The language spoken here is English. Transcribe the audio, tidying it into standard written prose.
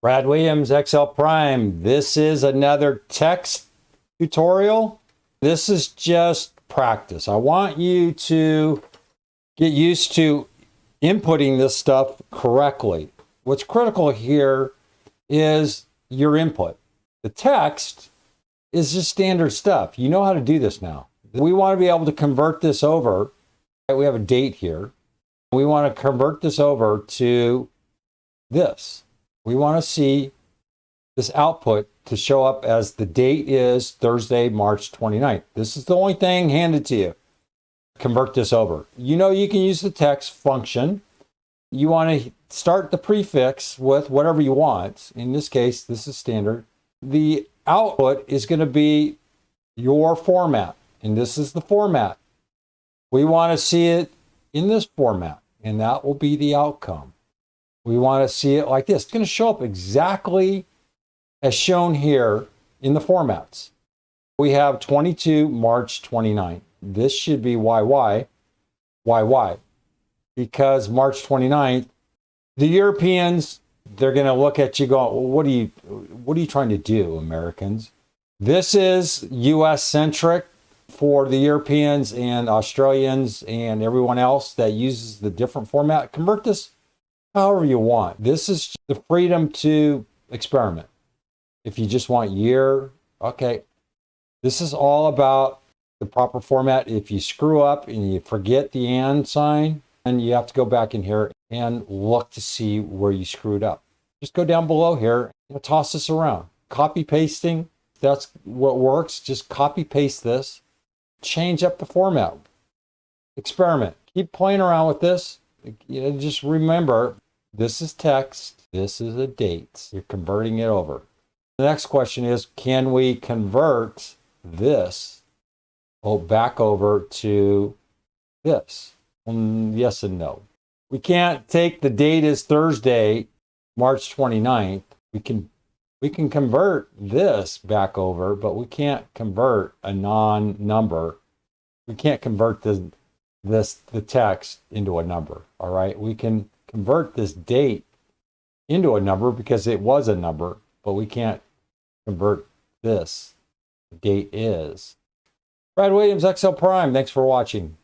Brad Williams, XL Prime. This is another text tutorial. This is just practice. I want you to get used to inputting this stuff correctly. What's critical here is your input. The text is just standard stuff. You know how to do this now. We want to be able to convert this over. We have a date here. We want to convert this over to this. We want to see this output to show up as the date is Thursday, March 29th. This is the only thing handed to you. Convert this over. You know you can use the text function. You want to start the prefix with whatever you want. In this case, this is standard. The output is going to be your format, and this is the format. We want to see it in this format, and that will be the outcome. We want to see it like this. It's going to show up exactly as shown here in the formats. We have 22 March 29. This should be YY, because March 29th, the Europeans, they're going to look at you going, well, what are you trying to do, Americans? This is US centric for the Europeans and Australians and everyone else that uses the different format. Convert this however you want. This is the freedom to experiment. If you just want year, okay. This is all about the proper format. If you screw up and you forget the and sign, and you have to go back in here and look to see where you screwed up. Just go down below here and toss this around. Copy pasting, that's what works. Just copy paste this. Change up the format. Experiment. Keep playing around with this. Just remember, this is text. This is a date. You're converting it over. The next question is, can we convert this back over to this? Yes and no. We can't take the date as Thursday, March 29th. We can convert this back over, but we can't convert a non-number. We can't convert the text into a number, all right? We can convert this date into a number because it was a number, but we can't convert this. The date is. Brad Williams, XL Prime. Thanks for watching.